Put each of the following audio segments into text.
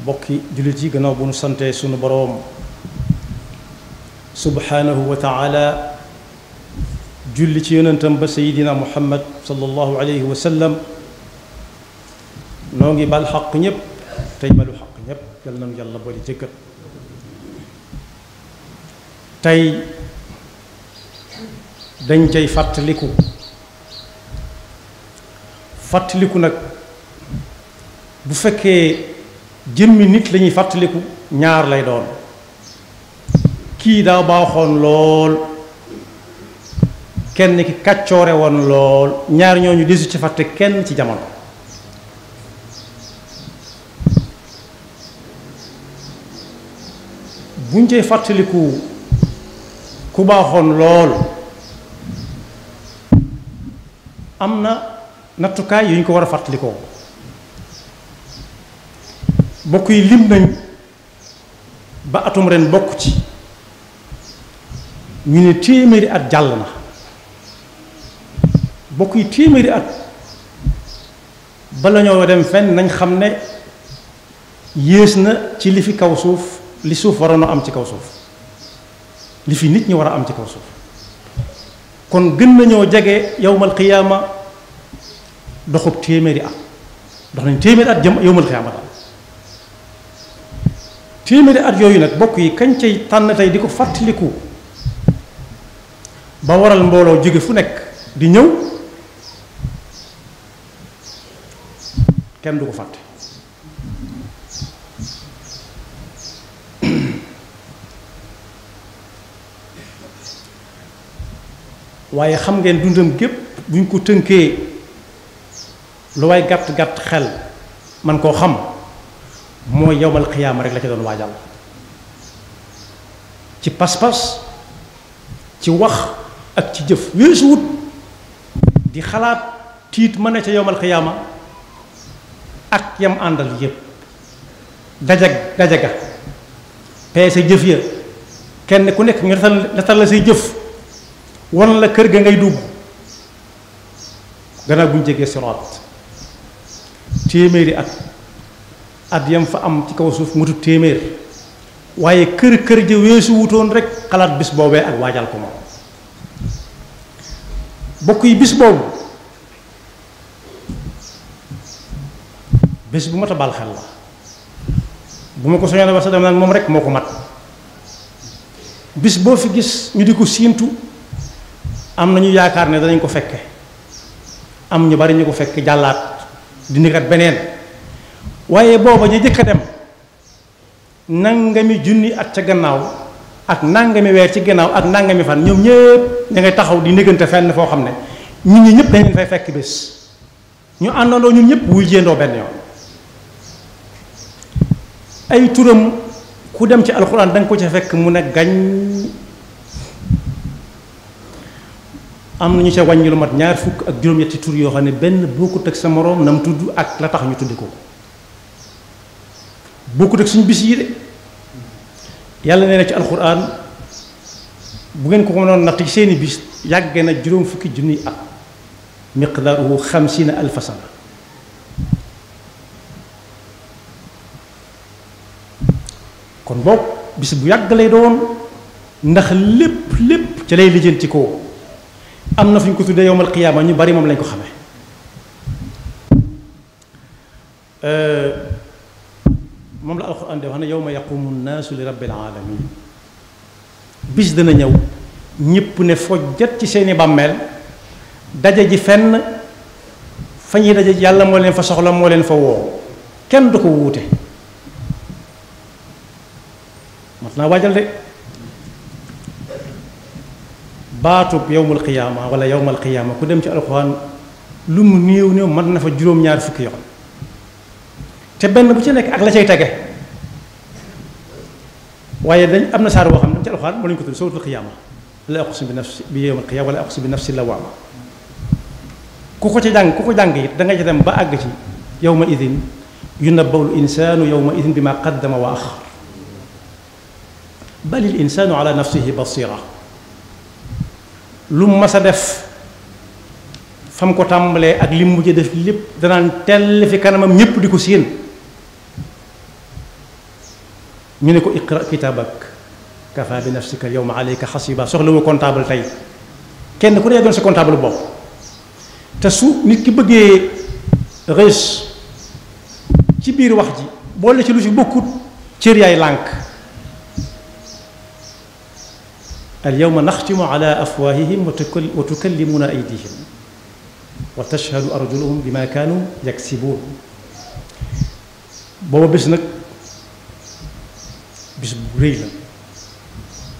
bokki jullit yi gannaaw bu nu sante sunu boroom subhanahu wa taala julli ci yonentam ba sayidina muhammad sallallahu alayhi wa sallam noo ngi bal xaq ñépp tey balu xaq ñépp yal nañu yàlla boole jëkkat tey dañ cay fàttaliku nag bu fekkee jëmmi nit lañuy fàttaliku ñaar lay doon kii daa baaxoon lool kenn ki kàccoore woon lool ñaar ñooñu desu ci fàtte kenn ci jamono buñ cay fàttaliku ku baaxoon lool am na nattukaay yu ñu ko war a fàttalikoo bokk yi lim nañ ba atum ren bokk ci ñu ne téeméeri at jàll na bokk yi téeméeri at bala ñoo dem fenn nañ xam ne yées na ci li fi kaw suuf li suuf waroon a am ci kaw suuf li fi nit ñi war a am ci kaw suuf kon gën nañoo jege yowmal qiyaama doxub téeméeri at dox nañ téeméeri at jëm yowmal qiyaama daal téeméeri at yooyu nag bokk yi kañ cay tànn tey di ko fàttaliku ba waral mbooloo jóge fu nekk di ñëw kenn du ko fàtte waaye xam ngeen dundam gépp bu ñu ko tënkee lu waay gàtt-gàtt xel man koo xam mooy yowmal xiyaama rek la ci doon waajal ci pas-pas ci wax ak ci jëf weesu wut di xalaat tiit mën na ca yowmal xiyaama ak yam àndal yépp dajaga peese jëf ya kenn ku nekk ñu natal la say jëf wan la kër ga ngay dugg gannaaw bu ñu jegee siraat téeméeri at yam fa am ci kaw suuf mutu téeméer waaye kër ja weesu wutoon rek xalaat bis boobee ak waajal ko moom bokk yi bis boobu bés bu mat a baal xel la bu ma ko soñoon wax sax dama naan moom rek moo ko mat bis boo fi gis ñu di ko siintu am na ñu yaakaar ne danañ ko fekke am ñu bari ñu ko fekk jàllaat di nekkat beneen waaye booba ñu jëkk a dem nangami junni at ca gannaaw ak nangami weer ci gannaaw ak nangami fan ñoom ñëpp ña ngay taxaw di néggante fenn foo xam ne ñun ñi ñëpp dañ leen fay fekk bés ñu àndandoo ñun ñëpp wuy jéendoo benn yoon ay turam ku dem ci alxuraan da nga ko ca fekk mu ne gañ am nañu ca wàññi lu mat ñaar fukk ak juróom-ñetti tur yoo xam ne benn bokkut ak sa moroom na mu tudd ak la tax ñu tuddi ko bokkut ak suñu bis yi de yàlla nee na ci alxuraan bu ngeen ko mënoon natt ci seeni bis yàgge na juróom fukki junniy at miqdaaruhu 50,000 sana kon boog bis bu yàgg lay doon ndax lépp ca lay lijjanti ko am na fu ñu ko tuddee yowmal qiyaama ñu bari moom lañ ko xamee moom la alxuraan de wax ne yawma yaqumu nnaasu li rabbil alamin bis dana ñëw ñépp ne fojjat ci seeni bàmmeel daje ji fenn fa ñuy daje yàlla moo leen fa soxla moo leen fa woo kenn du ko wuute mat naa waajal de baatub yowmul qiyaama wala yowmal qiyaama ku dem ci alxuraan lu mu néew mën na fa juróom-ñaar fukki yoon te benn bu ci nekk ak la cay tege waaye dañ am na saar boo xam ne ci alxuraan moo lañu ko tudd suratul qiyaama la aqsimu bi yawmil qiyaama wala aqsimu bi nafsi lawaama ku ko jàng it da nga ci dem ba àgg ci yawma idin yunabbawul insaanu yawma idin bi ma qaddama wa axar balil insaanu ala nafsihi basira lu mu mas a def fam ko tàmbalee ak li mu mujj def lépp danaan tell fi kanamam ñépp di ko séen ñu ne ko iqra kitabak kafa bi nafsika al yawma alayka hasiba soxla wu comptable tey kenn ku ne doon sa comptable bopp te su nit ki bëggee rees ci biir wax ji boole ci lu ci bokkut cër yaay lànk al yawma naxtimu ala afwahihim wa tukallimuna aydihim wa tashhadu arjuluhum bima kaanu yaksibuun booba bés nag bis bu rëy la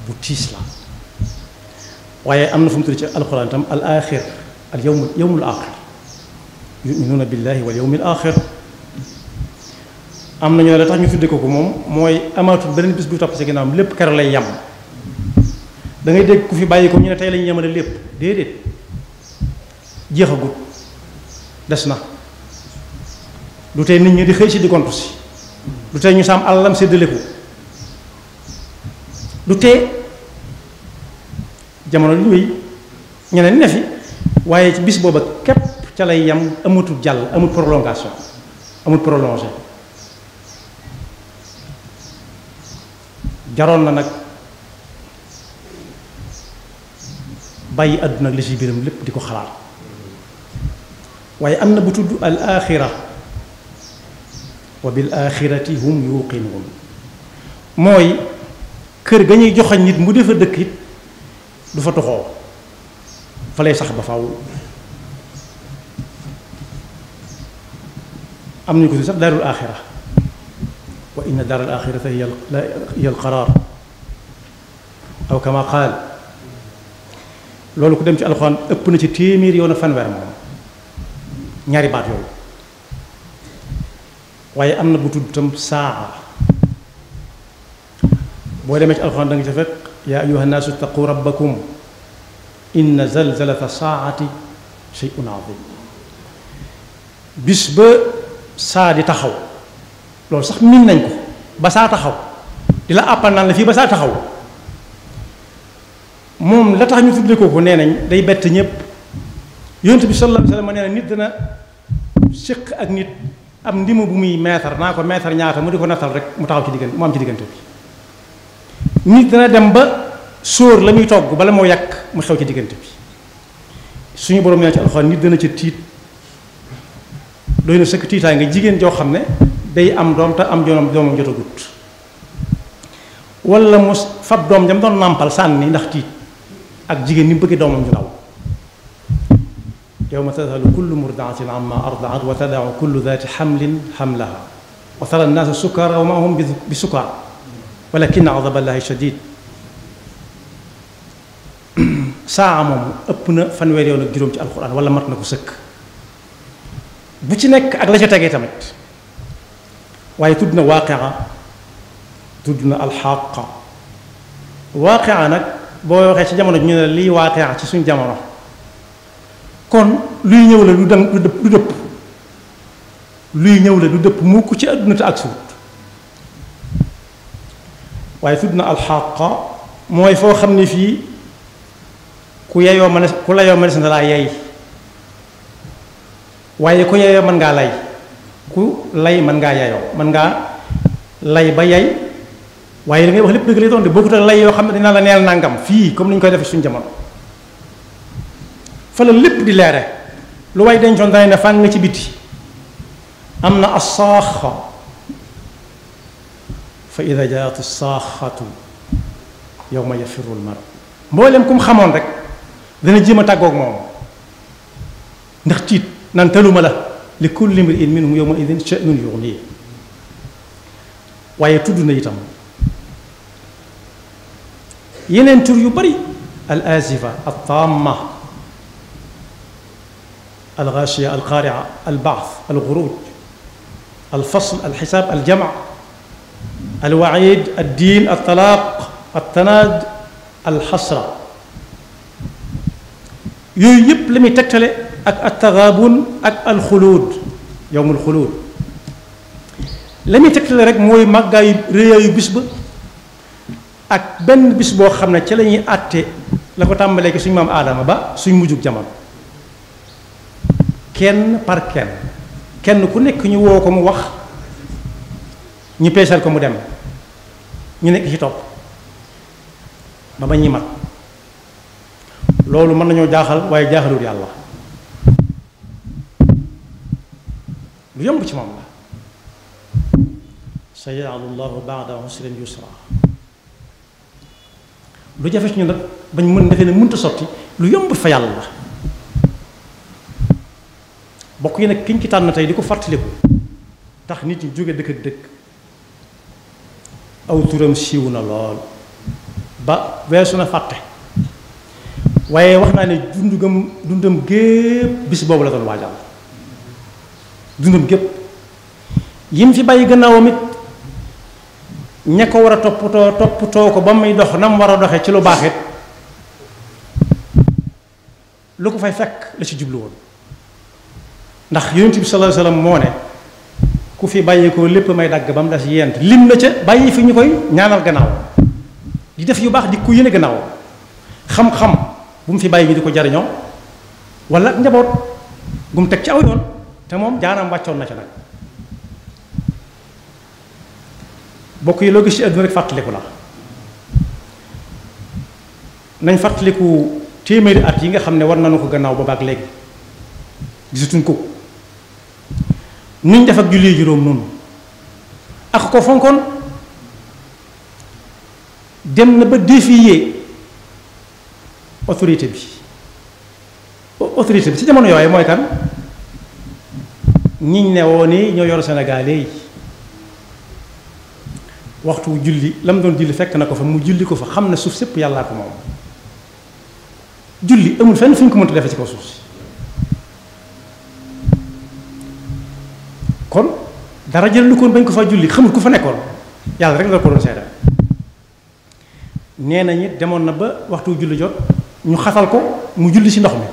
bu tiis la waaye am na fu mu tudd ci alxuraan tam al axir al yawmul axir yuminuuna billahi wal yawmil axir am na ñoo la tax ñu tudde ko moom mooy amaatul beneen bis bu topp ci ginnaawam lépp keroog lay yam da ngay dégg ku fi bàyyi ko ñu ne tey lañu yemale lépp déedéet jeexagut des na lu tey nit ñi di xëy si di gontu si lu tey ñu saam alalam séddale ko lu tee jamono li wéy ñeneen ne fi waaye ci bis booba képp ca lay yam amatul jàll amul prolongation amul prolongé jaroon na nag bàyyi àdduna ak li ci biiram lépp di ko xalaat waaye am na bu tudd al axira wa bil axirati hum yuqinuun mooy kër ga ñuy joxañ nit mu defa dëkk it du fa toxoo fa lay sax ba faaw am nañu ko sax daarul axira wa inna daaral axirata hiya al qaraar aw kama qaal loolu ku dem ci alxuraan ëpp na ci téeméer yoon a fanweer moom ñaari baat yooyu waaye am na bu tudd tam saa boo demee ci alxuraan da nga ci fekk yaa ayyuha nnaasu ittaqu rabbakum inna zalzalata saati shay'un azim bis ba saa di taxaw loolu sax miin nañ ko ba saa taxaw di la àppal naan la fii ba saa taxaw moom la tax ñu tudde ko nee nañ day bett ñëpp yonent bi sallallahu alayhi wa sallam nee na nit dana séq ak nit am ndimu bu muy meetar naa ko meetar ñaata mu di ko nattal rek mu taxaw ci diggante mu am ci diggante bi nit dana dem ba sóor la muy togg bala moo yàq mu xew ci diggante bi suñu borom nee ci alxuraan nit dana ca tiit doy na sëkk tiitaay nga jigéen joo xam ne day am doom te am doomam jotagut wala mu fab doom jam doon nàmpal sànni ndax tiit ak jigéen ni mu bëggee doomam ju ndaw yawma tadhalu kullu murdaatin amma ardaat wa tadau kullu daati xamlin xamlaha wa tara annaasa sukara wa ma hum bi sukara walakin adaba allahi shadid saa moomu ëpp na fanweer yoon ak juróom ci alquran wala mat na ko sëkk bu ci nekk ak la ca tegee tamit waaye tudd na waaqia tudd na alxaqa waaqia nag boo waxee ci jamono ji ñu ne lii waaqia ci suñ jamono kon luy ñëw la du dëpp luy ñëw la du dëpp mukk ci àdduna te ak suut waaye tudd na alxaqa mooy foo xam ne fii ku yeyoo mën ku layoo mën na laa yey waaye ku yeyoo mën ngaa lay ku lay mën ngaa yeyoo mën ngaa lay ba yey waaye da ngay wax lépp dëgg lay doon de bokkut ak lay yoo xam ne dina la neel nangam fii comme ni ñu koy defee suñu jamono fa la lépp di leere lu way dencoon dana ne fàng nga ci biti am na assaaxa fa ida jaat assaaxatu yawma yafirru almar mboolem ku mu xamoon rek dana jéem a tàggoog moom ndax tiit nan taluma la li kulli mri'in minhum yawma idin sha'nun yughnihi waaye tudd na itam yeneen tur yu bari al azifa al tamma al ghashiya al qari'a al ba'th al ghuruj al fasl al hisab al jam' al wa'id al din al talaq al tanad al hasra yooyu yëpp la muy tegtale ak al taghabun ak al xuluud yawmul xuluud la muy tegtale rek mooy màggaayu réyaayu bis ba ak benn bis boo xam ne ca la ñuy àtte la ko tàmbalee ki suñu maam aadama ba suñ mujjug jamono kenn par kenn ku nekk ñu woo ko mu wax ñu peesal ko mu dem ñu nekk ci topp ba ñuy mat loolu mën nañoo jaaxal waaye jaaxalul yàlla lu yomb ci moom la sayaj'alu llahu ba'da usrin yusra lu jafe ci ñu nag bañ mën defee ne mënta sotti lu yomb fa yàlla la bokk yi nag kiñ ci tànn tey di ko fàttaliku tax nit ñi jóge dëkk ak dëkk aw turam siiw na lool ba weesu na fàtte waaye wax naa ne dundam gépp bis boobu la doon waajal dundam gépp yim fi bàyyi gannaawam it ña ko war a toppatoo ko ba muy dox na mu war a doxe ci lu baax it lu ko fay fekk la ci jublu woon ndax yonent bi sallallahu alayhi wasallam moo ne ku fi bàyyi ko lépp may dagg ba mu des yent lim na ca bàyyi fi ñu koy ñaanal gannaaw di def yu baax di ko yéene gannaaw xam-xam bu mu fi bàyyi ñu di ko jariñoo wala njaboot bu mu teg ci aw yoon te moom jaanam wàccoon na ca nag bokk yi loo gis ci àdduna rek fàttaliku la nañ fàttaliku téeméeri at yi nga xam ne war nañu ko gannaaw boobaak léegi gisatuñ ko nuñ def ak julli juróom noonu ak ko fonkoon dem na ba défier autorité bi ci jamono yooyu mooy kan ñiñ ne woon ni ñoo yor Sénégal yi waxtu julli la mu doon julli fekk na ko fa mu julli ko fa xam ne suuf sépp yàllaa ko moom julli amul fenn fu ñu ko mënta defee ci kaw suuf si kon dara jël lu koon bañ ko fa julli xamul ku fa nekkoon yàlla rek la ko doon seetal nee nañu demoon na ba waxtu julli jot ñu xatal ko mu julli ci ndox mi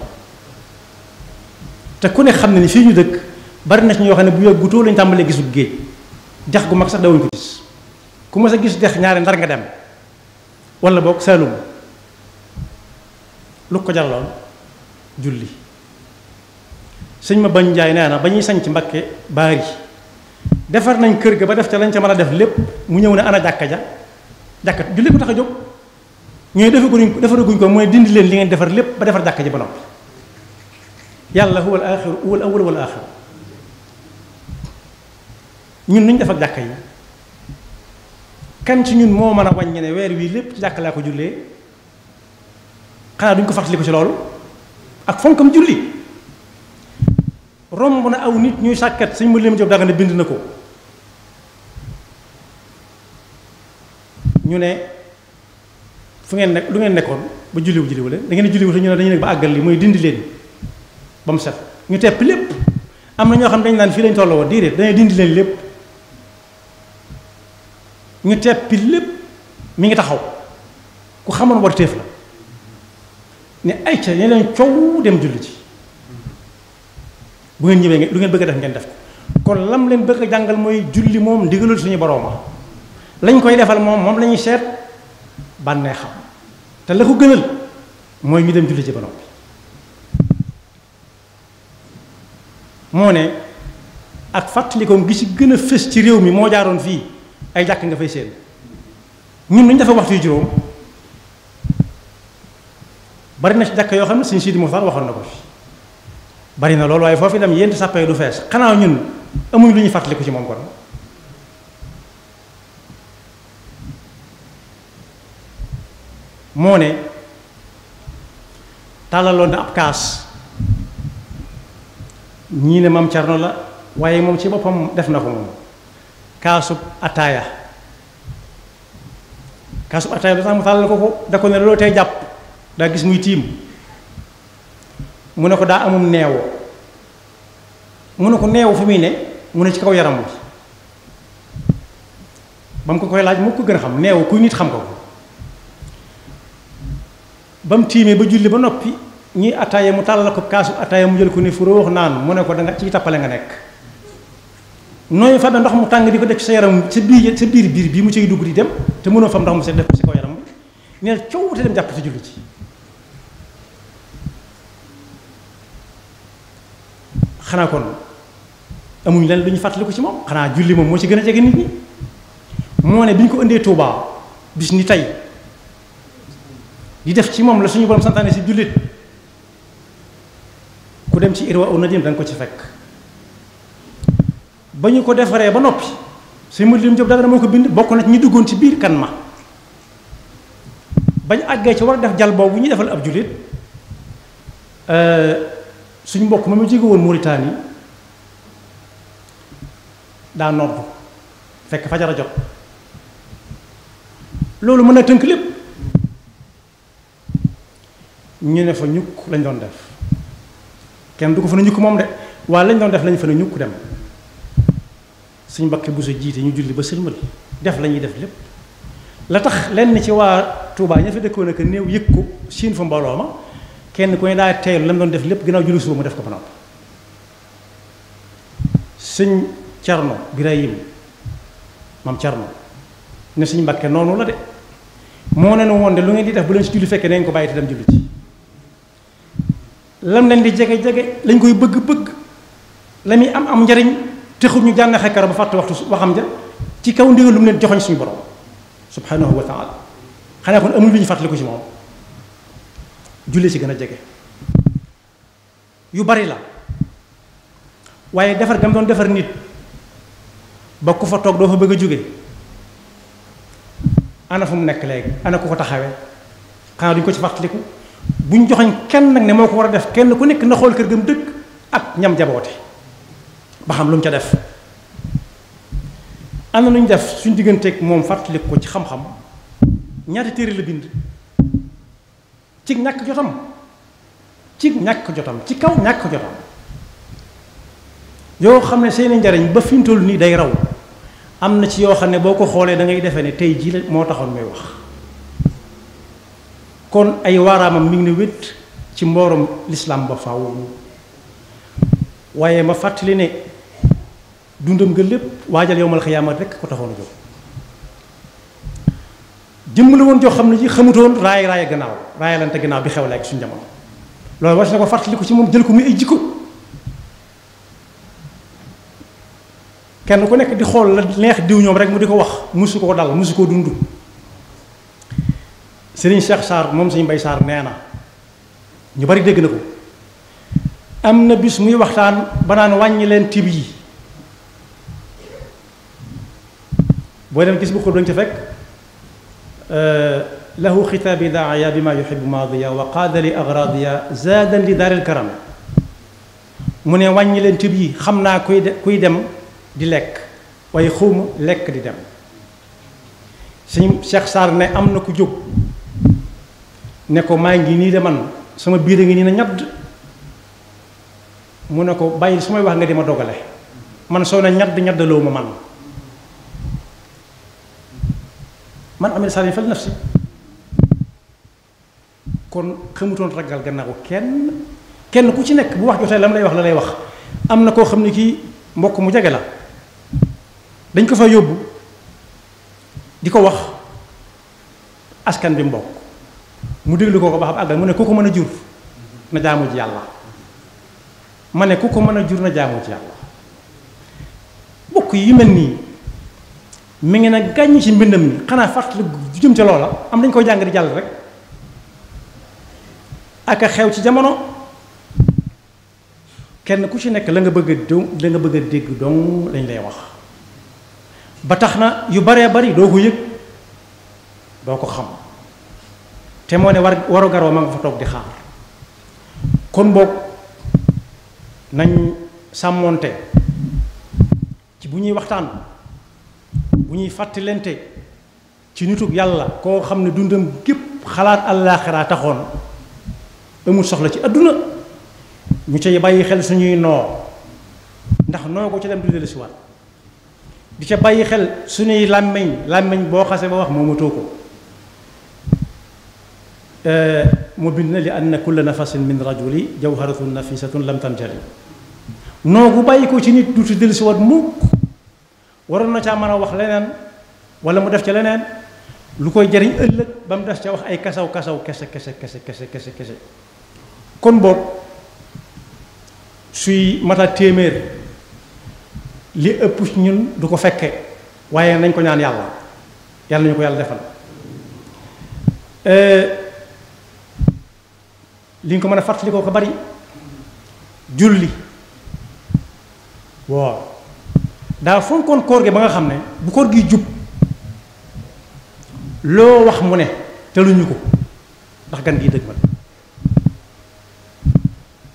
te ku ne xam ne ni fii ñu dëkk bari na ci ñoo xam ne bu yàggutoo lañ tàmbalee gisul géej dex gu mag sax dawuñ ko gis ku ma sa gis dex ñaari Ndar nga dem wala boog Saalum lu ko jaraloon julli sëñ ma bañ njaay nee na ba ñuy sañ ci Mbakke baari defar nañ kër ga ba def ca lañ ca mën a def lépp mu ñëw ne ana jàkka julli ko tax a jóg ñooy defaraguñ ko mooy dindi leen li ngeen defar lépp ba defar jàkka ji ba noppi yàlla huwa al axiru huwa al awwal wal axiru ñun nuñ def ak jàkka yi kan ci ñun moo mën a wàññi ne weer wii lépp ci jàkka laa ko jullee xanaa duñ ko fàttali ko ci loolu ak fonkam julli romb na aw nit ñuy sàkkat suñ ma lim job daga ne bind na ko ñu ne fu ngeen nekk lu ngeen nekkoon ba julliwu leen da ngeen julliwu te ñu ne dañu nekk ba àggal li mooy dindi leen ba mu set ñu tepp lépp am na ñoo xam dañ naan fii lañ tolloo woon déedéet dañuy dindi leen lépp ñu teppi lépp mi ngi taxaw ku xamoon war téef la ne ay ca ñu leen coow dem julli ci bu ngeen ñëwee lu ngeen bëgg a def ngeen def ko kon lam leen bëgg a jàngal mooy julli moom ndigalul suñu borooma lañ koy defal moom la ñuy seet bànnee xam te la ko gënal mooy ñu dem julli ci ba noppi moo ne ak fàttalikoom gi ci gën a fës ci réew mi moo jaaroon fii ay jàkk nga fay seen ñun ñu dafa waxtu yu juróom bari na ci jàkk yoo xam ne Sëñ Sidi Muxtaar waxoon na ko fi bari na loolu waaye foofu dem yent sàppee du fees xanaa ñun amuñ lu ñuy fàttaliku ci moom kon moo ne tàllaloon na ab kaas ñii ne Maam Cerno la waaye moom ci boppam def na ko moom kaasub ataaya da tax mu tàllal ko da ko ne loolu tey jàpp daa gis muy tiim mu ne ko daa amum neew mu ne ko neew fi muy ne mu ne ci kaw yaram wi ba mu ko koy laaj moo ko gën a xam neew kuy nit xam ko ba mu tiimee ba julli ba noppi ñuy ataaya mu tàllal ko kaasu ataaya mu jël ko ne fu wax naan mu ne ko danga ci tappale nga nekk nooy fa ndox mu tàng di ko def ci sa yaram sa biir bii mu ciy dugg di dem te mënoo fam ndox mu set def ko ci kaw yaram bi neel coow te dem jàpp ci julli ci xanaa kon amuñ leen lu ñu fàttaliku ci moom xanaa julli moom moo ci gën a jege nit ñi moo ne bi ñu ko indee Touba bis ni tey di def ci moom la suñu borom santaane si jullit ku dem ci Irwa Nadim da nga ko ci fekk ba ñu ko defaree ba noppi suñu mët lim Jóob Dagana moo ko bind bokk na ci ñi duggoon ci biir kan ma bañ àggee ci war a def jal boobu ñu defal ab jullit suñu mbokk ma mu jóge woon Mauritanie daa noddu fekk fajar a jot loolu mën a tënk lépp ñu ne fa ñukk lañ doon def kenn du ko fa ne ñukk moom de waaye lañ doon def lañ fa ne ñukk dem suñ Mbakke bu sa jiite ñu julli ba sëlmal def la ñuy def lépp la tax lenn ci waa Touba ña fa dëkkoon ak néew yëg ko siin fa mbooloo ma kenn ku ne daa teelu la mu doon def lépp gannaaw julli suba mu def ko ba noppi sëñ Cerno Birahim maam Cerno ne suñ Mbakke noonu la de moo ne woon de lu ngeen di def bu leen si julli fekkee nañ ko bàyyi te dem julli ci lam leen di jege-jege lañ koy bëgg-bëgg la muy am njariñ texul ñu jànn xekkara ba fàtte waxtu waxam ja ci kaw ndigal lu mu leen joxoñ suñu borom subhanahu wa taala xanaa kon amul lu ñu fàttaliku ci moom julli ci gën a jege yu bari la waaye defar gam doon defar nit ba ku fa toog doo fa bëgg a jóge ana fu mu nekk léegi ana ku ko taxawee xanaa duñ ko ci fàttaliku buñ joxoñ kenn nag ne moo ko war a def kenn ku nekk na xool kër gam dëkk ak ñam jaboote ba xam lu mu ca def am na lu ñu def suñ digganteeg moom fàttaliku ko ci xam-xam ñaata téere la bind ci ñàkk jotam ci kaw ñàkk jotam yoo xam ne seeni njariñ ba fi mu toll nii day raw am na ci yoo xam ne boo ko xoolee da ngay defee ne tey jii la moo taxoon muy wax kon ay waaraamam mi ngi ne wét ci mboorom lislaam ba faaw waaye ma fàttali ne dundam nga lépp waajal yowmal xiyaama rekk ko taxoon a jóg jëmm la woon joo xam ne ji xamutoon raaya gannaaw raayalante gannaaw bi xew léegi suñu jamono loolu war na ko fàttali ko ci moom jël ko muy ay jikko kenn ku nekk di xool la neex diw ñoom rek mu di ko wax musu koo dal musu koo dund Serigne Cheikh Sarr moom Serigne Mbaye Sarr nee na ñu bari dégg na ko am na bis muy waxtaan ba naan wàññi leen tib yi boo dem gis bu xul dañ ca fekk lahu xitaabi daaya bi ma yuxibu maadiya wa qaada li agradiya zaadan li daaril karam mu ne wàññi leen tib yi xam naa kuy dem di lekk waaye xawma lekk di dem Serigne Cheikh Sarr ne am na ku jóg ne ko maa ngi nii de man sama biir a ngi nii na ñadd mu ne ko bàyyi su may wax nga di ma dogale man soo ne ñaddaloo ma man amee sànni fal nafsi kon xamutoon ragal gannaaw kenn ku ci nekk bu wax jotee lam lay wax la lay wax am na koo xam ne kii mbokk mu jege la dañ ko fa yóbbu di ko wax askan bi mbokk mu déglu ko ba xam àggal mu ne ku ko mën a jur na jaamu ji yàlla ma ne ku ko mën a jur na jaamu ji yàlla bokk yi mel nii mi ngi nag gàññ ci mbindam mi xanaa fàttali ju jëm ca loola am dañ koy jàng di jàll rek ak a xew ci jamono kenn ku ci nekk la nga bëgg a dégg dong lañ lay wax ba tax na yu baree bari doo ko yëg doo ko xam te moo ne waru garoo ma nga fa toog di xaar kon boog nañ sàmmoonte ci bu ñuy waxtaan bu ñuy fàttalente ci nitug yàlla koo xam ne dundam gépp xalaat àllaaxira taxoon amul soxla ci àdduna ñu cay bàyyi xel suñuy noo ndax noo ko ca dem du dellu si waat di ca bàyyi xel suñuy làmmeñ boo xase ba wax moomatoo ko mu bind na li anna kulla nafasin min rajuli jawharatun nafisatun lam tanjali noogu bàyyi ko ci nit du ci dellu si waat mukk waroon na caa mën a wax leneen wala mu def ca leneen lu koy jariñ ëllëg ba mu des ca wax ay kasaw kese kon boog suy mata téeméer li ëpp ñun du ko fekke waaye nañ ko ñaan yàlla ñu ko yàlla defal li nga ko mën a fàttalikoo ko bari julli waaw daa fonkoon koor gi ba nga xam ne bu koor gi jub loo wax mu ne teluñu ko ndax gan gi dëgg ma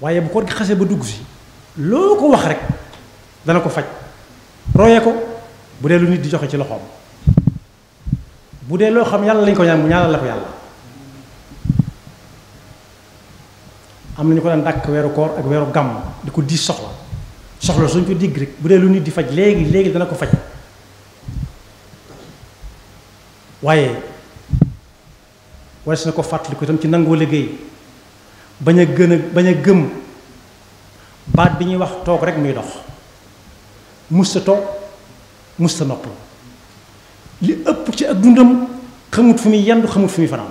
waaye bu koor gi xasee ba dugg si loo ko wax rek dana ko faj roye ko bu dee lu nit di joxe ci loxoom bu dee loo xam yàlla lañ ko ñaan mu ñaanal la ko yàlla am nañu ko daan dàkk weeru koor ak weeru gàmm di ko diis soxla suñ ko digg rek bu dee lu nit di faj léegi dana ko faj waaye wala si na ko fàttali ko itam ci nangoo liggéey bañ a gëm baat bi ñuy wax toog rek muy dox musta toog musta noppal li ëpp ci ak dundam xamut fu muy yendu xamut fu muy fanaan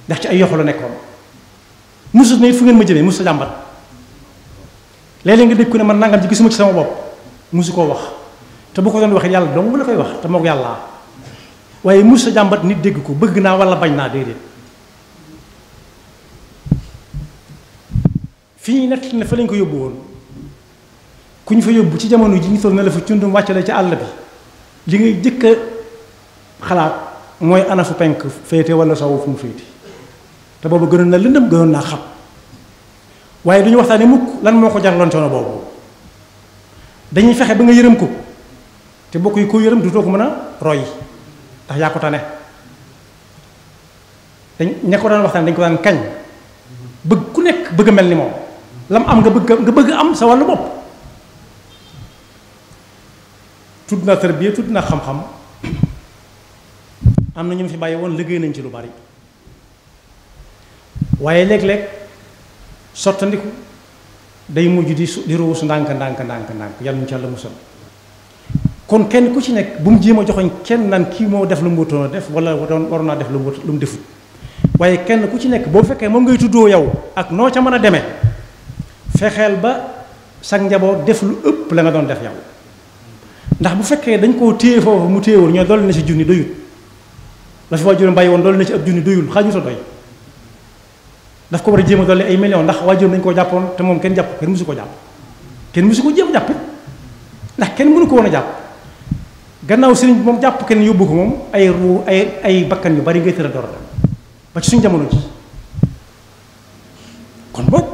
ndax ci ay yoxu la nekkoon musut ne fu ngeen ma jëmee musta jàmbat léeg-léeg nga dégg ku ne man nangam ci gisuma ci sama bopp musu koo wax te bu ko doon waxee yàlla dong bu la koy wax te moog yàlla waaye musta jàmbat nit dégg ko bëgg naa wala bañ naa déedéet fi ñuy nett ne fa lañ ko yóbbu woon ku ñu fa yóbbu ci jamono ji ñu toll ne la fa cundum wàccale ci àll bi li ngay jëkk a xalaat mooy ana fu penk féete wala sowu fu mu féete te boobu gënoon na lëndëm gënoon naa xam waaye du ñu waxtaane mukk lan moo ko jarloon coono boobu dañuy fexe ba nga yërëm ko te bokk yi ko yërëm du too ko mën a roy ndax yaa ko tane ña ko daan waxtaan dañ ko daan kañ bëgg ku nekk bëgg a mel ni moom lam am nga bëgg am sa wàllu bopp tudd na tarbiya tudd na xam-xam am na ñu fi bàyyi woon liggéey nañ ci lu bari waaye léeg-léeg sottandiku day mujj di ruus ndànk yàlla ñu ci Yàlla musal kon kenn ku ci nekk bu mu jéem a joxoñ kenn naan kii moo def lu mu wutoon a def wala waroon naa def lu mu defut waaye kenn ku ci nekk boo fekkee moom ngay tuddoo yow ak noo ca mën a demee fexeel ba sag njaboot def lu ëpp la nga doon def yow ndax bu fekkee dañ koo téye foofu mu téyewul ñoo dolli na ci junni doyul la fi waajuram bàyyi woon dolli na ci ab junni doyul xaaju doy daf ko war a jéem a dolli ay millions ndax waajuram dañ koo jàppoon te moom kenn jàpp kenn mësu ko jàpp kenn mësu ko jéem jàpp ndax kenn mënu ko woon a jàpp gannaaw sëriñ bi moom jàpp kenn yóbbu ko moom ay bakkan yu bari ngay tëra door ba ci suñu jamono ji kon boog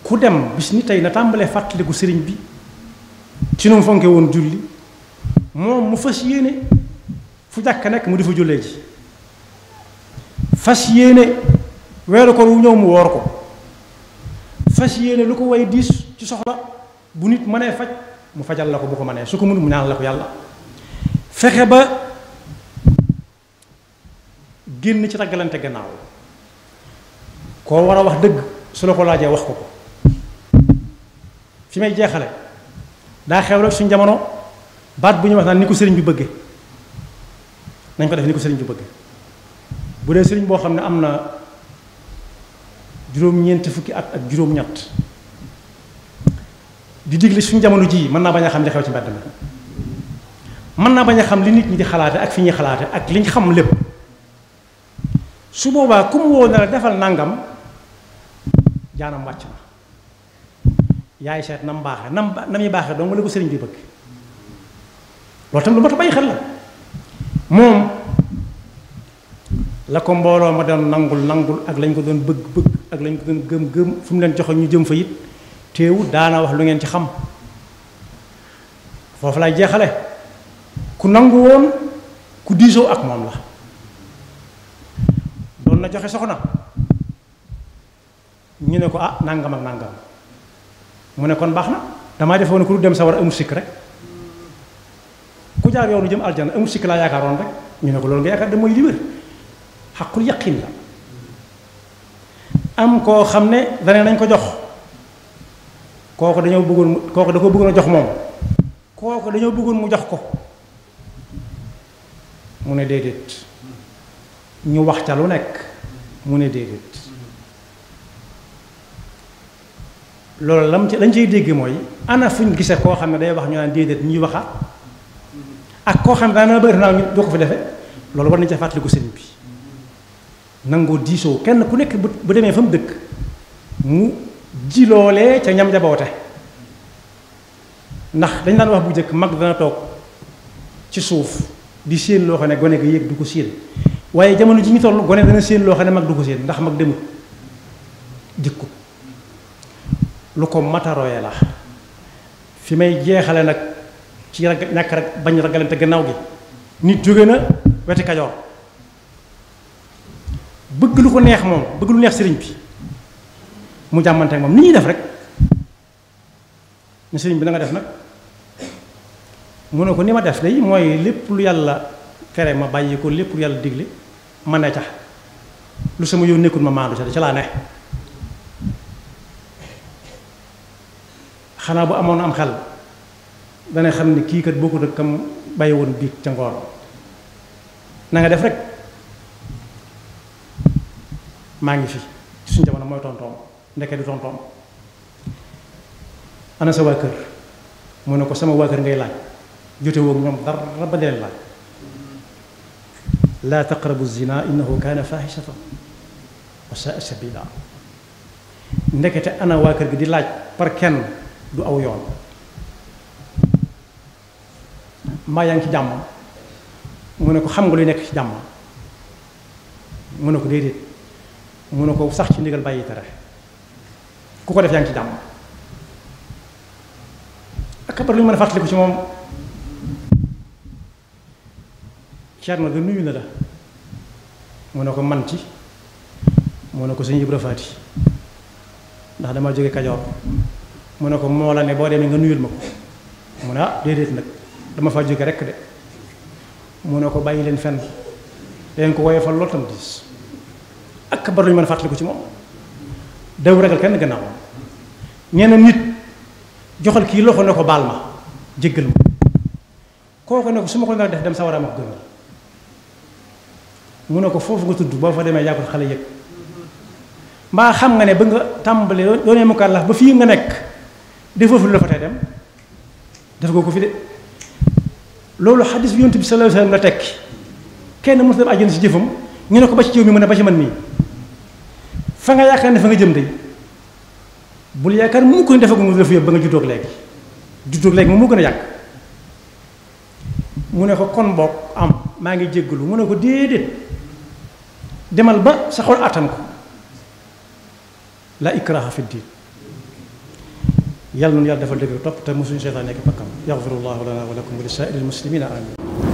ku dem bis ni tey na tàmbalee fàttaliku sëriñ bi ci nu mu fonke woon julli moom mu fas yéene fu jàkk nekk mu di fa jullee ji fas yéene weeru ko wu ñëw mu woor ko fas yéene lu ko way diis ci soxla bu nit mënee faj mu fajal la ko bu ko mënee su ko mënul mu ñaan la ko yàlla fexe ba génn ci taggalante gannaaw koo war a wax dëgg su la ko laajee wax ko fi may jeexale daa xew rek suñ jamono baat bu ñuy wax naan ni ko sëriñ bi bëgge nañ ko def ni ko sëriñ bi bëgge bu dee sëriñ boo xam ne am na juróom-ñeenti fukki at ak juróom-ñett di digle suñ jamono ji mën naa bañ a xam li xew ci mbedd mi mën naa bañ a xam li nit ñi di xalaate ak fi ñuy xalaate ak liñ xam lépp su boobaa ku mu woo ne la defal nangam jaanam wàcc na yaay seet na mu baaxee na muy baaxee dong la ko sëriñ bi bëgg loolu tam lu mat a bàyyi xel la moom la ko mbooloo ma doon nangul ak lañ ko doon bëgg ak lañ ko doon gëm fu mu leen joxe ñu jëm fa it teewul daana wax lu ngeen ci xam foofu lay jeexale ku nangu woon ku diisoo ak moom la doon na joxe soxna ñu ne ko ah nangam ak nangam mu ne kon baax na damaa defoon ku du dem sawar amul sikk rek ku jaar yoonu jëm aljana amul sikk laa yaakaaroon rek ñu ne ko loolu nga yaakaar de mooy li wér xaqul yaqin la am koo xam ne dane nañ ko jox kooku dañoo bëggoon kooku da ko bëggoon a jox moom kooku dañoo bëggoon mu jox ko mu ne déedéet ñu wax ca lu nekk mu ne déedéet loolu lañ cay dégg mooy ana fuñ gisee koo xam ne day wax ñu naan déedéet ñuy waxaat ak koo xam ne daana bëgg naa ñu doo ko fi defe loolu war nañ ca fàttaliku sëriñ bi nangoo diisoo kenn ku nekk bu demee fa mu dëkk mu ji loolee ca ñam jaboote ndax dañ daan wax bu njëkk mag dana toog ci suuf di séen loo xam ne gone ga yéeg du ko séen waaye jamono ji ñu toll gone dana séen loo xam ne mag du ko séen ndax mag demut dikku lu ko mataroye la fi may jeexale nag ci ñàkk rek bañ ragalante gannaaw gi nit jóge na weti Kajoor bëgg lu ko neex moom bëgg lu neex sëriñ bi mu jàmmante ak moom ni ñuy def rek ne sëriñ bi na nga def nag mu ne ko ni ma def day mooy lépp lu yàlla tere ma bàyyi ko lépp lu yàlla digle ma ne ca lu sama yoon nekkul ma maandu ca laa ne xanaa bu amoon am xel dana xam ne kii kat bokkut ak kam bàyyi woon biig ca ngoor na nga def rek maa ngi fi ci suñu jamono mooy tontoom ndeke du tontoom ana sa waa kër mu ne ko sama waa kër ngay laaj jote woog ñoom dara ba leen laaj laa taqrabu zina innahu kaana fahishatan wa saa sabila ndekete ana waa kër gi di laaj par kenn du aw yoon mbaa yaa ngi ci jàmm mu ne ko xam nga luy nekk ci jàmm mu ne ko déedéet mu ne ko sax ci ndigal bàyyi tere ku ko def yaa ngi ci jàmm ak lu ñu mën a fàttaliku ci moom Ceerno ga nuyu na la mu ne ko man ci mu ne ko sëñ Ibra Faati ndax dama jóge Kajoor mu ne ko moo la ne boo demee nga nuyul ma ko mu ne ah déedéet nag dama fa jóge rekk de mu ne ko bàyyi leen fenn leen ko woyofal lool tam diis ak bar lu ñu mën a fàttaliku ci moom daw ragal kenn gannaaw ñeneen nit joxal kii loxo ne ko baal ma jéggal ma kooku ne ko su ma ko nga def dem sa war a ma ko gënal mu ne ko foofu nga tudd boo fa demee yaa ko xale yëg mbaa xam nga ne ba nga tàmbalee doonee mukallaf ba fii nga nekk defoo fi lu la fa tey dem def nga ko fi de loolu xadis bi yonent bi sallallahu alayhi wasallam la tekki kenn mënut a dem àjjana si jëfam ñu ne ko ba ci jëw mi mën a ba ci man mii fa nga yaakaar ne fa nga jëm de bul yaakaar mu ko defagu nga def yëpp ba nga juddoog léegi moom moo gën a yàgg mu ne ko kon boog am maa ngi jéggalu mu ne ko déedéet demal ba sa xol attan ko la ikraha fi diin yàlla noonu yàlla defal dëgg topp te mosuñu seytaan nekk bakkam yaxfirullahu lana wa lakum wa li saa'iril muslimina amin